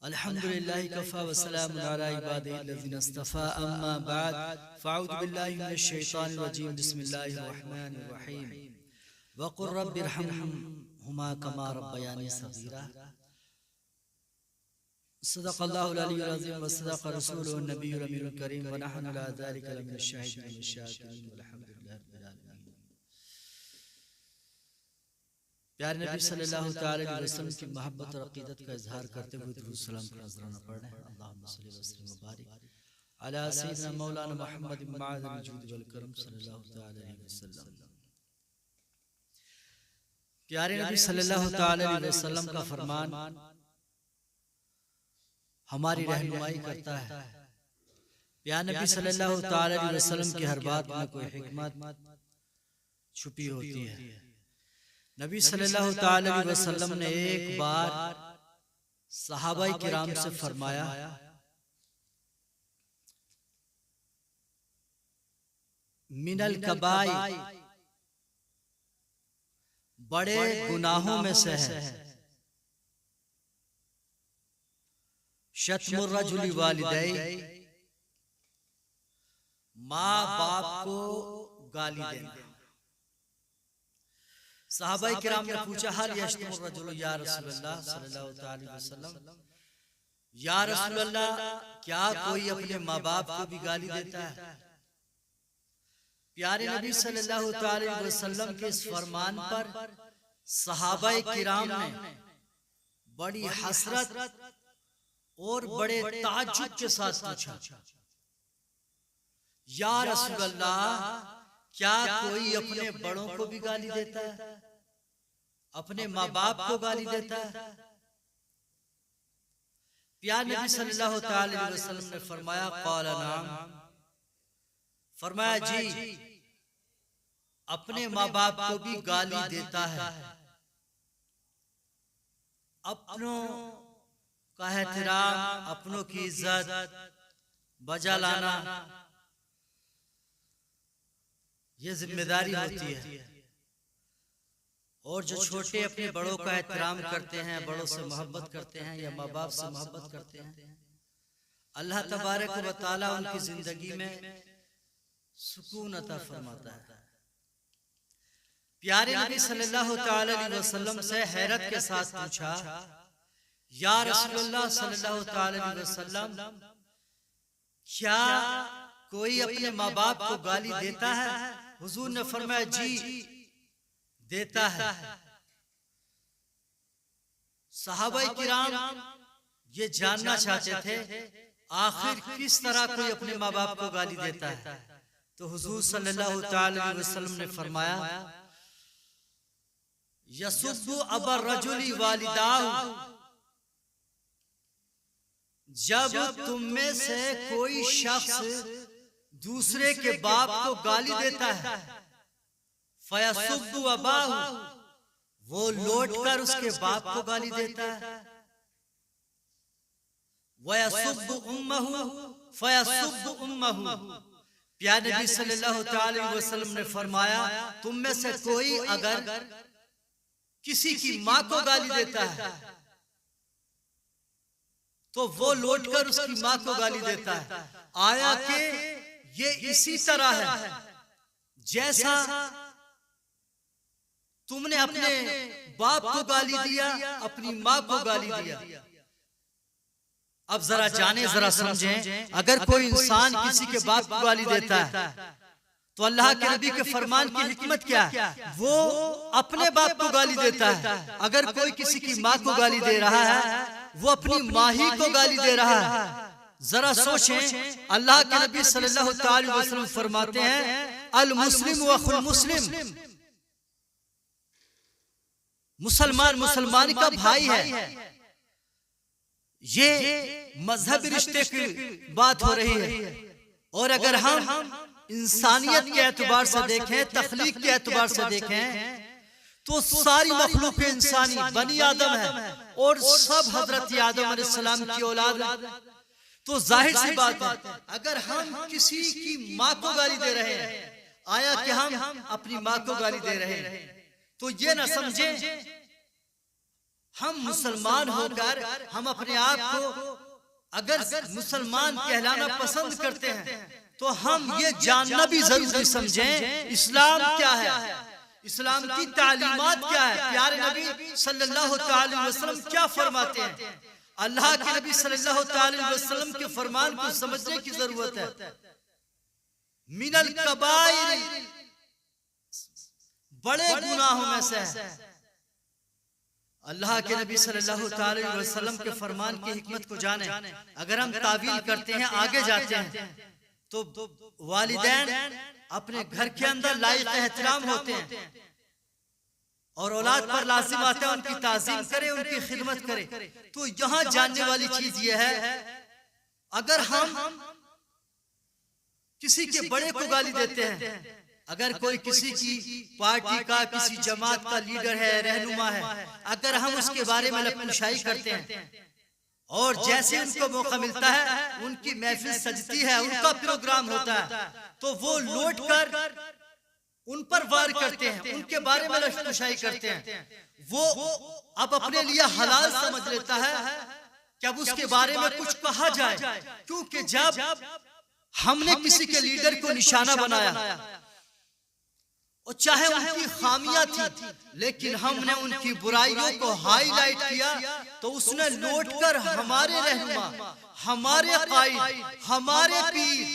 अल्हम्दुलिल्लाहि Kaffa व सलामुन अला इबादिहिल्लज़ीना इस्तफ़ा अम्मा बाद फ़अऊज़ु बिल्लाहि मिनश शैतानिर रजीम बिस्मिल्लाहिर रहमानिर रहीम वक़ुर रब्बिरहम्हुमा कमा रब्बयानी सग़ीरा सदक़ल्लाहुल अलियुल अज़ीम व सदक़ रसूलुहुन नबियुल अमीनुल करीम व नहनु अला ज़ालिका लमिनश शाहिदीन वश-शाकिरीन वल्हम्दुलिल्लाहि रब्बिल आलमीन। प्यारे नबी सल्लल्लाहु तआला अलैहि वसल्लम की मोहब्बत और अक़ीदत का इजहार करते हुए दुरूद सलाम का नज़राना पढ़ रहे हैं। अल्लाहुम्मा सल्लि व सल्लिम व बारिक अला सय्यिदिना मौलाना मुहम्मद मअअल जूद वल करम सल्लल्लाहु तआला अलैहि वसल्लम। प्यारे नबी सल्लल्लाहु तआला अलैहि वसल्लम का फरमान हमारी रहनुमाई करता है। प्यारे नबी सल्लल्लाहु तआला अलैहि वसल्लम की हर बात में कोई हिकमत छुपी होती है। नबी सल्लल्लाहु तआला अलैहि वसल्लम ने एक बार सहाबाए किराम से फरमाया, मिनल कबाई, बड़े गुनाहों में से है शत्मुर रजुली वालिदै, माँ बाप को गाली देना। सहाबाए किराम ने पूछा, हल यश्तमुर रजुलु या रसूलल्लाह सल्लल्लाहु अलैहि वसल्लम, या रसूलल्लाह क्या कोई अपने माँ बाप को भी गाली देता है? प्यारे नबी सल्लल्लाहु अलैहि वसल्लम के इस फरमान पर सहाबाए किराम ने बड़ी हसरत और बड़े ताज्जुब के साथ पूछा, या रसूलल्लाह क्या कोई अपने बड़ों को भी गाली देता है, अपने माँ बाप को गाली देता है? प्यारे नबी सल्लल्लाहु अलैहि वसल्लम ने फरमाया, क़ाला नाम, फरमाया जी अपने माँ बाप को भी गाली देता है। अपनों का एहतराम, अपनों की इज्जत बजा लाना ये जिम्मेदारी होती है। और जो छोटे अपने बड़ों का एहतराम करते हैं, बड़ों से मोहब्बत करते हैं या माँ बाप से मोहब्बत करते हैं, अल्लाह तबारक व तआला उनकी जिंदगी में सुकून अता फरमाता है। प्यारे नबी सल्लल्लाहु अलैहि वसल्लम से हैरत के साथ पूछा, या रसूलल्लाह सल्लल्लाहु अलैहि वसल्लम क्या कोई अपने माँ बाप को गाली देता है? हुजूर ने फरमाया, जी देता है। सहाबाए किराम ये जानना चाहते थे आखिर किस तरह कोई अपने माँ बाप को गाली देता है। तो हुजूर सल्लल्लाहु अलैहि वसल्लम ने फरमाया, यसुब्बु अबर रजुली वालिदाहु, जब तुम में से कोई शख्स दूसरे के बाप को गाली देता है, फयसुब्बु अबाहु, वो लौट कर उसके बाप को गाली देता है, वयसुब्बु उम्महु फयसुब्बु उम्महु। प्यारे नबी सल्लल्लाहु अलैहि वसल्लम ने फरमाया, तुम में से कोई अगर किसी की माँ को गाली देता है तो वो लौटकर उसकी माँ को गाली देता है। आया कि ये इसी तरह है जैसा तुमने अपने बाप को गाली दिया, अपनी माँ को गाली दिया। अब जरा जाने, जरा समझें, अगर कोई इंसान किसी के बाप को गाली देता है तो अल्लाह के नबी के फरमान की हिकमत क्या है? वो अपने बाप को गाली देता है। अगर कोई किसी की माँ को गाली दे रहा है, वो अपनी माँ ही को गाली दे रहा है। जरा सोचें, अल्लाह के नबी सल्लल्लाहु अलैहि वसल्लम फरमाते हैं, अल मुस्लिम व अखुल मुस्लिम, मुसलमान मुसलमान का भाई है। ये मजहबी रिश्ते की बात हो रही है। और अगर हम इंसानियत के एतबार से देखें, तख्लीक के एतबार से देखें, तो सारी मखलूक इंसानी बनी आदम है और सब हजरत आदम अलैहिस्सलाम की औलाद है। तो जाहिर सी बात है, अगर हम किसी की माँ को गाली दे रहे हैं, आया कि हम अपनी माँ को गाली दे रहे हैं, तो ये ना समझें हम मुसलमान होकर हम अपने आप को अगर मुसलमान कहलाना पसंद करते हैं तो हम ये जानना भी जरूरी समझें इस्लाम क्या है, इस्लाम की तालीमात क्या है, प्यारे नबी सल्लल्लाहु अलैहि वसल्लम क्या फरमाते हैं। अल्लाह के नबी सल्लल्लाहु अलैहि वसल्लम के फरमान को समझने की जरूरत है। मिनल कबाइर, बड़े गुनाहों में से है। अल्लाह के नबी सल्लल्लाहु अलैहि वसल्लम के फरमान की हिकमत को जाने, अगर हम तावील करते हैं आगे जाते हैं तो वालिदैन अपने घर के अंदर लायक एहतराम होते हैं और औलाद पर लाजिम आता है उनकी ताज़ीम करे, उनकी खिदमत करे। तो यहाँ जानने वाली चीज यह है, अगर हम किसी के बड़े को गाली देते हैं, अगर कोई किसी की पार्टी का, किसी जमात का लीडर है, रहनुमा है, अगर हम उसके बारे में लपकुशाई करते हैं और जैसे उनको मौका मिलता है उनकी महफिल सजती है, उनका प्रोग्राम होता है, तो वो लौट कर उन पर वार करते हैं, उनके बारे में लपकुशाई करते हैं, वो अब अपने लिए हलाल समझ लेता है कि अब उसके बारे में कुछ कहा जाए। क्योंकि जब हमने किसी के लीडर को निशाना बनाया और चाहे उनकी खामियां थी लेकिन हमने उनकी बुराइयों को हाईलाइट किया, तो उसने लौट कर हमारे रहनुमा, हमारे कायद, हमारे पीर,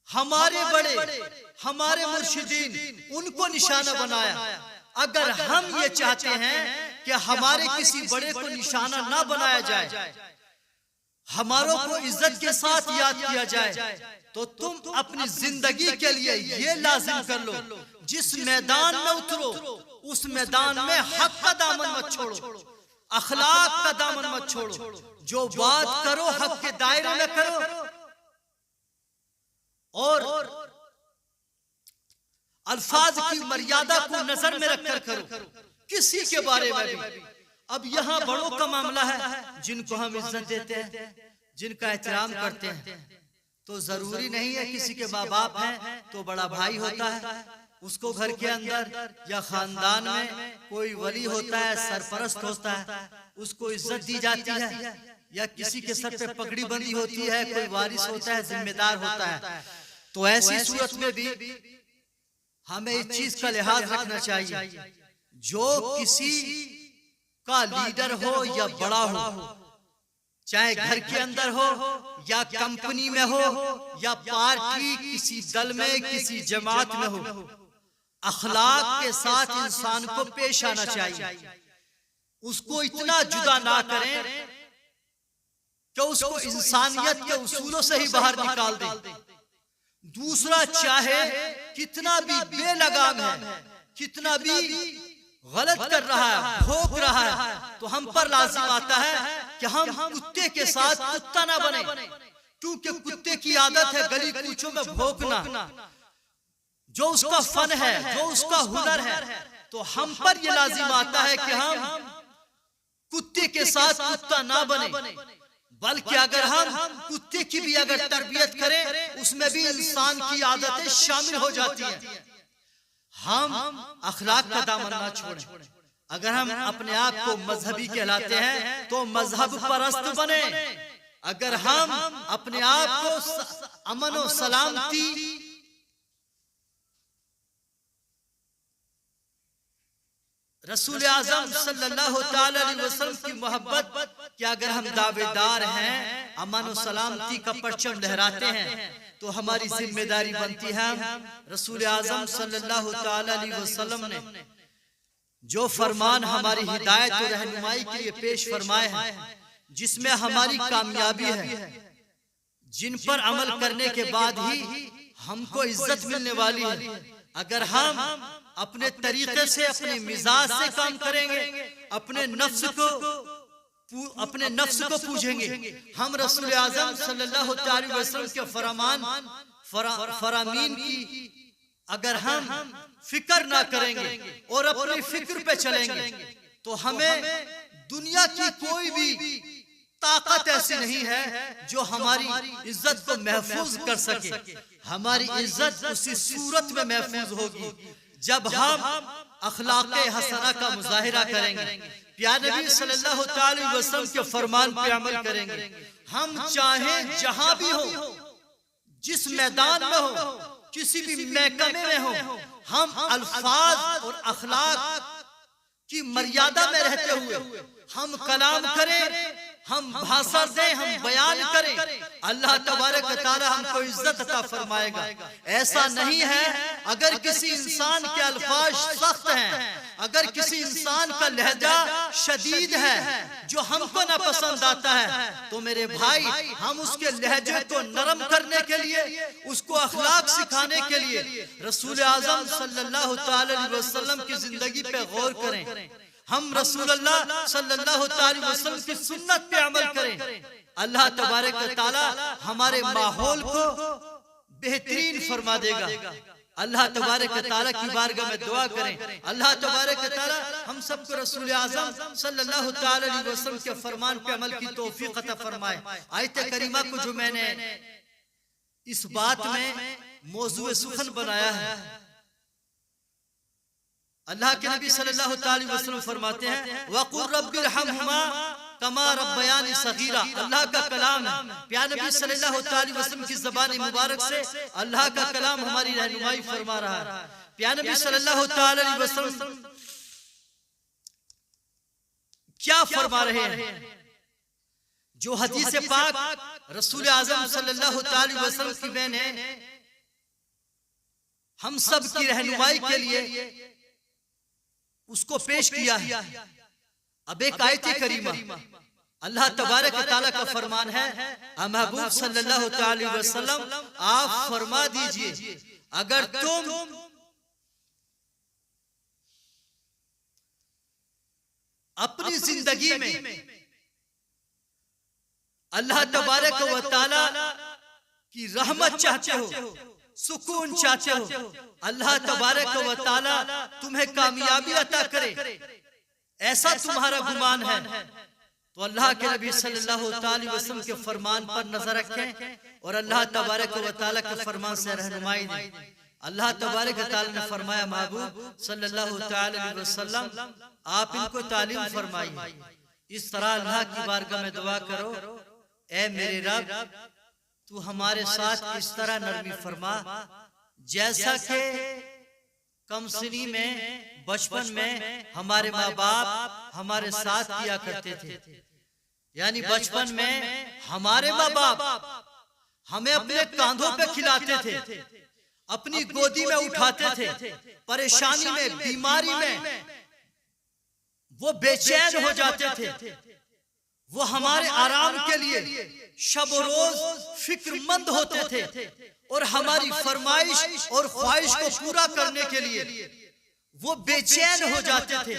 हमारे बड़े, हमारे मुर्शिदीन, उनको निशाना बनाया। अगर हम ये चाहते हैं कि हमारे किसी बड़े को निशाना ना बनाया जाए, हमारों को इज्जत के साथ याद किया जाए, तो तुम अपनी जिंदगी के लिए ये लाजिम कर लो, जिस मैदान में उतरो उस मैदान में हक का दामन मत छोड़ो, अखलाक का दामन मत छोड़ो, जो बात करो हक के दायरे में करो और अल्फाज की मर्यादा को नजर में रखकर करो किसी के बारे में भी। अब यहाँ बड़ों का मामला है, जिनको हम इज्जत देते हैं, जिनका एहतराम करते हैं, तो जरूरी नहीं है किसी के माँ बाप हैं तो बड़ा भाई होता है, उसको घर के अंदर या खानदान में कोई वली होता है, सरपरस्त होता है, उसको इज्जत दी जाती है, या किसी के सर पे पगड़ी बंदी होती है, कोई वारिस होता है, जिम्मेदार होता है। तो ऐसी सूरत में भी हमें इस चीज का लिहाज रखना चाहिए, जो किसी का लीडर हो या बड़ा हो, चाहे घर के अंदर हो या कंपनी में हो या पार्टी, किसी दल में, किसी जमात में हो, अखलाक के साथ इंसान को पेश आना चाहिए। उसको इतना जुदा ना करें कि उसको इंसानियत के उसूलों से ही बाहर निकाल दें। दूसरा चाहे कितना भी बेलगाम है, कितना भी गलत कर रहा है, भोंक रहा है, तो हम पर लाजिम आता है कि हम कुत्ते के साथ कुत्ता ना बने, क्योंकि कुत्ते की आदत है गली कूचों में भौंकना, जो उसका फन है, जो उसका हुनर है। तो हम पर यह लाजिम आता है कि हम कुत्ते के साथ कुत्ता ना बने, बल्कि अगर हम कुत्ते की भी अगर तरबियत करें, उसमें भी इंसान की आदतें शामिल हो जाती हैं। हम अखलाक का दामन ना छोड़ें। अगर हम अपने आप को मजहबी कहलाते हैं तो मजहब परस्त बने। अगर हम अपने आप को अमन और सलामती, रसूल आज़म सल्लल्लाहु अलैहि वसल्लम की मोहब्बत कि अगर हम दावेदार हैं, अमन और सलामती का परचम लहराते हैं, तो हमारी जिम्मेदारी बनती है रसूल आज़म सल्लल्लाहु अलैहि वसल्लम ने जो फरमान हमारी हिदायत और रहनुमाई के लिए पेश फरमाए हैं, जिसमें हमारी कामयाबी है, जिन पर अमल करने के बाद ही हमको इज्जत मिलने वाली है। अगर हम अपने तरीके से, अपने मिजाज से काम करेंगे, अपने नफ्स को पूछेंगे, हम रसूल आज़म सल्लल्लाहु अलैहि वसल्लम के फरामीन की अगर हम फिक्र ना करेंगे और अपनी फिक्र पे चलेंगे, तो हमें दुनिया की कोई भी ताकत ऐसी नहीं है जो हमारी इज्जत को महफूज कर सके। हमारी इज्जत उसी सूरत में महफूज होगी जब हम अखलाक़े हसना का मुजाहिरा करेंगे, प्यारे नबी सल्लल्लाहु अलैहि वसल्लम के फरमान पे अमल करेंगे। हम चाहे जहां भी हो, जिस मैदान में हो, किसी भी महकमे में हो, हम अल्फाज और अखलाक की मर्यादा में रहते हुए हम कलाम करें, हम भाषा दें, हम बयान करें, अल्लाह तबारक व तआला हमको इज्जत अता फरमाएगा। ऐसा नहीं है अगर किसी इंसान के अल्फाज सख्त हैं, अगर किसी इंसान का लहजा शदीद है जो हमको ना पसंद आता है, तो मेरे भाई हम उसके लहजे को नरम करने के लिए, उसको अखलाक सिखाने के लिए रसूल आजम सल्लल्लाहु अलैहि वसल्लम की जिंदगी पे गौर करें। हम रसूलुल्लाह सल्लल्लाहु अलैहि वसल्लम की सुन्नत पे अमल करें। अल्लाह तबारक व तआला हमारे माहौल को बेहतरीन फरमा देगा। अल्लाह तबारक व तआला की बारगाह में दुआ करें, अल्लाह तबारक व तआला हम सबको रसूल आज़म सल्लल्लाहु अलैहि वसल्लम के फरमान पे अमल की तौफीक अता फरमाए। आयत करीमा को जो मैंने इस बात में मौजूए सुखन बनाया है, अल्लाह के नबी सल्लल्लाहु अलैहि वसल्लम फरमाते हैं वक़ुल रब्बिरहमहुमा कमा रब्बयानी सगीरा। अल्लाह का कलाम है, प्यारे नबी सल्लल्लाहु अलैहि वसल्लम की ज़बान मुबारक से अल्लाह का कलाम हमारी रहनुमाई फरमा रहा है। प्यारे नबी सल्लल्लाहु अलैहि वसल्लम क्या फरमा रहे हैं? जो हदीस पाक रसूल आज़म सल्लल्लाहु अलैहि वसल्लम की बहन है, हम सब की रहनुमाई के लिए उसको पेश किया है। अब एक आयत करीमा अल्लाह तबारक व तआला का फरमान है, महबूब सल्लल्लाहु अलैहि वसल्लम आप फरमा दीजिए, अगर तुम अपनी जिंदगी में अल्लाह तबारक व तआला की रहमत चाहते हो, सुकून चाहते हो, अल्लाह तबारक व तआला तुम्हें कामयाबी अता करे, ऐसा तुम्हारा गुमान है, तो अल्लाह के नबी सल्लल्लाहु अलैहि वसल्लम के फरमान पर नजर रखें और अल्लाह तबारक व तआला के फरमान से रहनुमाई दें। अल्लाह तबारक व तआला ने फरमाया, महबूब सल्लल्लाहु अलैहि वसल्लम आप इनको तालीम फरमाइए, इस तरह अल्लाह की बारगाह में दुआ करो, ए मेरे रब तू हमारे साथ इस तरह नरमी फरमा जैसा कि कमसिनी में, बचपन में हमारे माँ बाप हमारे साथ किया करते थे। यानी बचपन में हमारे माँ बाप हमें अपने कांधों पे खिलाते थे, अपनी गोदी में उठाते थे, परेशानी में, बीमारी में वो बेचैन हो जाते थे, वो हमारे आराम के लिए शब रोज फिक्रमंद होते थे और हमारी फरमाइश और ख्वाहिश को पूरा करने के लिए वो बेचैन हो जाते थे,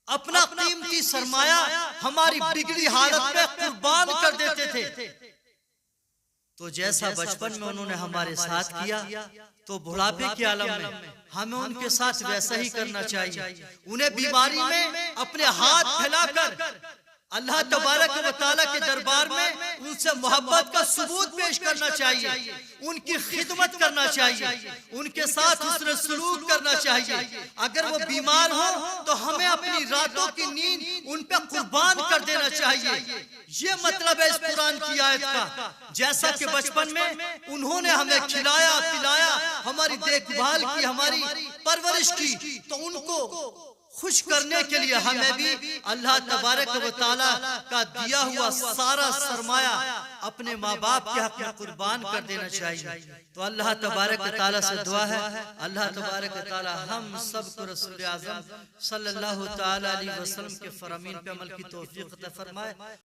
अपना कीमती सरमाया हमारी बिगड़ी हालत में कुर्बान कर देते थे। तो जैसा बचपन में उन्होंने हमारे साथ किया, तो बुढ़ापे के आलम में हमें उनके साथ वैसा ही करना चाहिए। उन्हें बीमारी में अपने हाथ फैलाकर अल्लाह तबारक व तआला के दरबार में उनसे मोहब्बत का सबूत पेश करना चाहिए, उनकी खिदमत करना चाहिए, उनके साथ हुस्न सलूक करना चाहिए। अगर वो बीमार हो तो हमें अपनी रातों की नींद उन पे कुर्बान कर देना चाहिए। ये मतलब है इस कुरान की आयत का। जैसा कि बचपन में उन्होंने हमें खिलाया पिलाया, हमारी देखभाल की, हमारी परवरिश की, तो उनको खुश करने के लिए हमें भी अल्लाह तबारक व तआला का दिया हुआ सारा सरमाया अपने माँ बाप के हक में कुर्बान कर देना चाहिए। तो अल्लाह तबारक व तआला से दुआ है, अल्लाह तबारक व तआला हम सबको रसूल आज़म सल्लल्लाहु अलैहि वसल्लम के फरमान पे अमल की तौफीक अता फरमाए।